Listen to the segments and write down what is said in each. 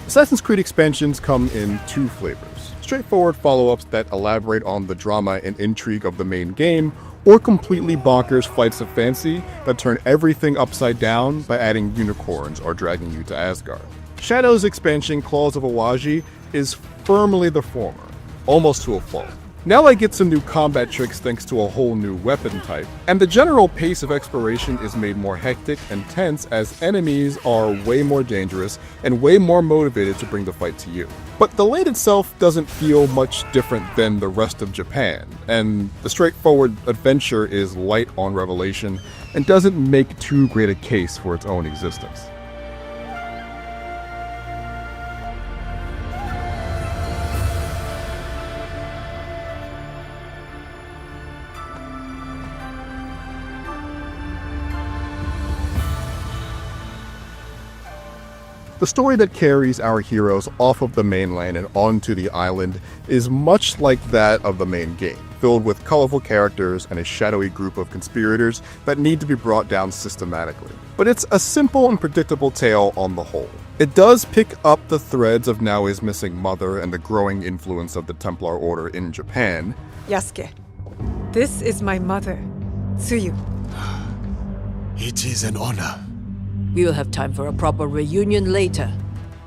Assassin's Creed expansions come in two flavors: straightforward follow-ups that elaborate on the drama and intrigue of the main game, or completely bonkers flights of fancy that turn everything upside down by adding unicorns or dragging you to Asgard. Shadow's expansion, Claws of Awaji, is firmly the former, almost to a fault. Now I get some new combat tricks thanks to a whole new weapon type, and the general pace of exploration is made more hectic and tense as enemies are way more dangerous and way more motivated to bring the fight to you. But the land itself doesn't feel much different than the rest of Japan, and the straightforward adventure is light on revelation and doesn't make too great a case for its own existence. The story that carries our heroes off of the mainland and onto the island is much like that of the main game, filled with colorful characters and a shadowy group of conspirators that need to be brought down systematically. But it's a simple and predictable tale on the whole. It does pick up the threads of Naoe's missing mother and the growing influence of the Templar Order in Japan. Yasuke, this is my mother, Tsuyu. It is an honor. We will have time for a proper reunion later.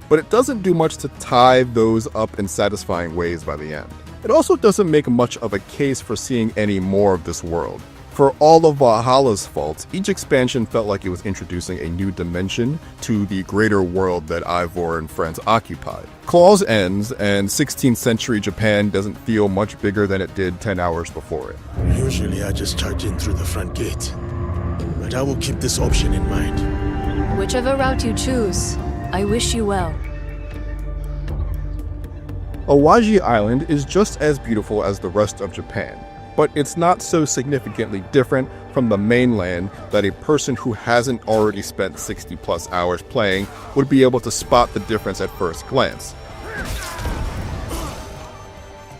But it doesn't do much to tie those up in satisfying ways by the end. It also doesn't make much of a case for seeing any more of this world. For all of Valhalla's faults, each expansion felt like it was introducing a new dimension to the greater world that Ivor and friends occupied. Claws ends, and 16th century Japan doesn't feel much bigger than it did 10 hours before it. Usually I just charge in through the front gate, but I will keep this option in mind. Whichever route you choose, I wish you well. Awaji Island is just as beautiful as the rest of Japan, but it's not so significantly different from the mainland that a person who hasn't already spent 60 plus hours playing would be able to spot the difference at first glance.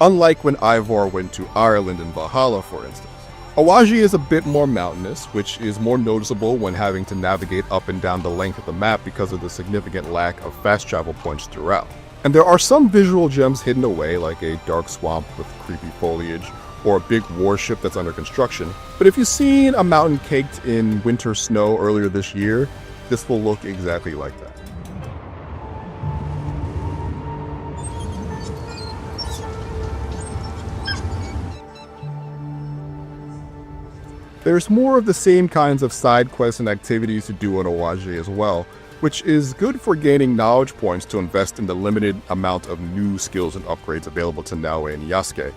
Unlike when Ivor went to Ireland and Valhalla, for instance. Awaji is a bit more mountainous, which is more noticeable when having to navigate up and down the length of the map because of the significant lack of fast travel points throughout. And there are some visual gems hidden away, like a dark swamp with creepy foliage, or a big warship that's under construction. But if you've seen a mountain caked in winter snow earlier this year, this will look exactly like that. There's more of the same kinds of side quests and activities to do on Awaji as well, which is good for gaining knowledge points to invest in the limited amount of new skills and upgrades available to Naoe and Yasuke,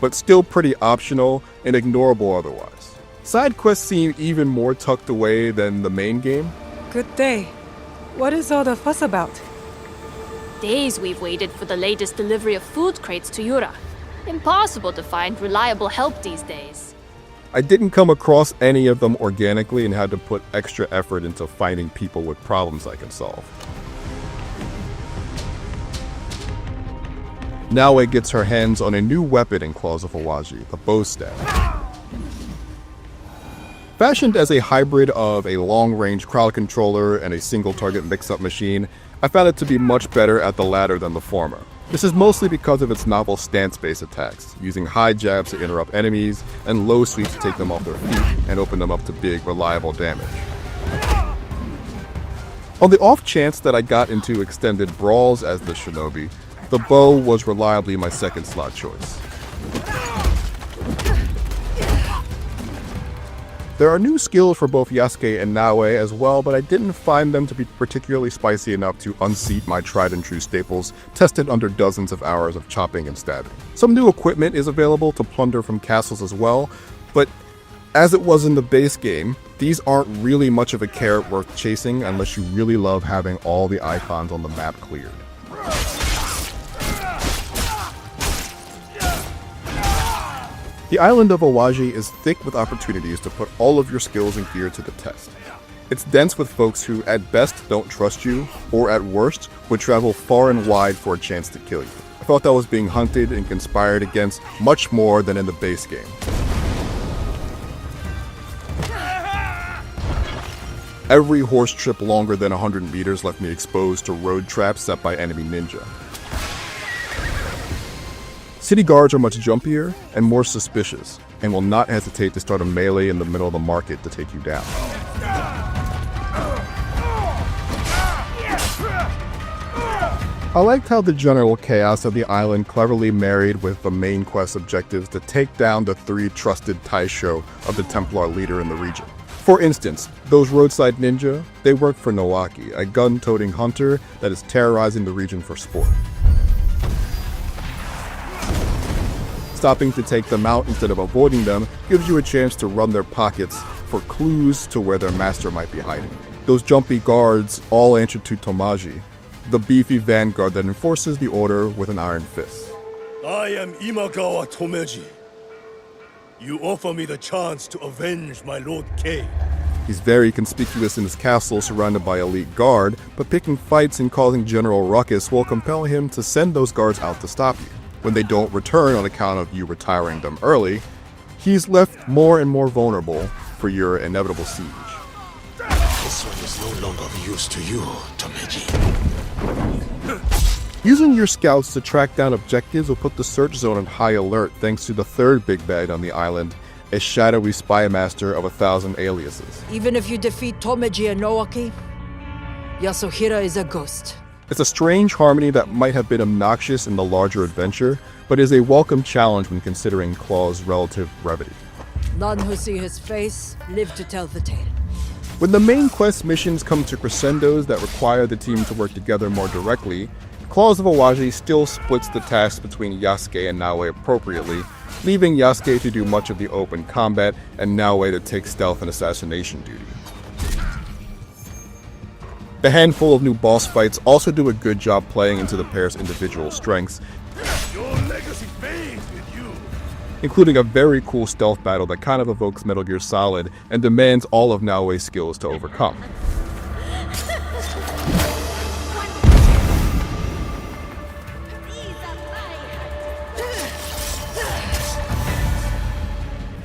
but still pretty optional and ignorable otherwise. Side quests seem even more tucked away than the main game. Good day. What is all the fuss about? Days we've waited for the latest delivery of food crates to Yura. Impossible to find reliable help these days. I didn't come across any of them organically and had to put extra effort into finding people with problems I can solve. Naoe gets her hands on a new weapon in Claws of Awaji, the bow staff. Fashioned as a hybrid of a long-range crowd controller and a single-target mix-up machine, I found it to be much better at the latter than the former. This is mostly because of its novel stance-based attacks, using high jabs to interrupt enemies and low sweeps to take them off their feet and open them up to big, reliable damage. On the off chance that I got into extended brawls as the shinobi, the bow was reliably my second slot choice. There are new skills for both Yasuke and Naoe as well, but I didn't find them to be particularly spicy enough to unseat my tried and true staples, tested under dozens of hours of chopping and stabbing. Some new equipment is available to plunder from castles as well, but as it was in the base game, these aren't really much of a carrot worth chasing unless you really love having all the icons on the map cleared. The island of Awaji is thick with opportunities to put all of your skills and gear to the test. It's dense with folks who at best don't trust you, or at worst would travel far and wide for a chance to kill you. I felt I was being hunted and conspired against much more than in the base game. Every horse trip longer than 100 meters left me exposed to road traps set by enemy ninja. City guards are much jumpier and more suspicious, and will not hesitate to start a melee in the middle of the market to take you down. I liked how the general chaos of the island cleverly married with the main quest objectives to take down the 3 trusted taisho of the Templar leader in the region. For instance, those roadside ninja, they work for Nowaki, a gun-toting hunter that is terrorizing the region for sport. Stopping to take them out instead of avoiding them gives you a chance to run their pockets for clues to where their master might be hiding. Those jumpy guards all answer to Tomaji, the beefy vanguard that enforces the order with an iron fist. I am Imagawa Tomeji. You offer me the chance to avenge my Lord K. He's very conspicuous in his castle surrounded by elite guard, but picking fights and causing general ruckus will compel him to send those guards out to stop you. When they don't return on account of you retiring them early, he's left more and more vulnerable for your inevitable siege. This one is no longer of use to you, Tomeji. Using your scouts to track down objectives will put the search zone on high alert thanks to the third big bad on the island, a shadowy spy master of 1,000 aliases. Even if you defeat Tomeji and Nowaki, Yasuhira is a ghost. It's a strange harmony that might have been obnoxious in the larger adventure, but is a welcome challenge when considering Claw's relative brevity. None who see his face live to tell the tale. When the main quest missions come to crescendos that require the team to work together more directly, Claws of Awaji still splits the tasks between Yasuke and Naoe appropriately, leaving Yasuke to do much of the open combat and Naoe to take stealth and assassination duty. The handful of new boss fights also do a good job playing into the pair's individual strengths, Your legacy fades with you. including a very cool stealth battle that kind of evokes Metal Gear Solid and demands all of Naoe's skills to overcome.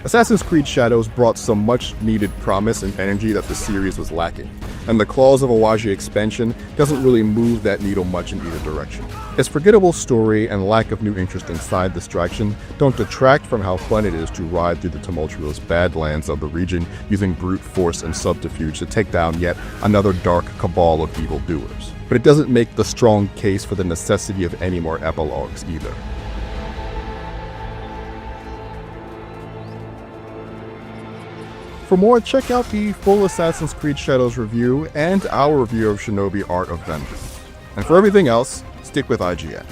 Assassin's Creed Shadows brought some much needed promise and energy that the series was lacking, and the Claws of Awaji expansion doesn't really move that needle much in either direction. Its forgettable story and lack of new interesting side distraction don't detract from how fun it is to ride through the tumultuous badlands of the region using brute force and subterfuge to take down yet another dark cabal of evildoers. But it doesn't make the strong case for the necessity of any more epilogues either. For more, check out the full Assassin's Creed Shadows review and our review of Shinobi Art of Vengeance. And for everything else, stick with IGN.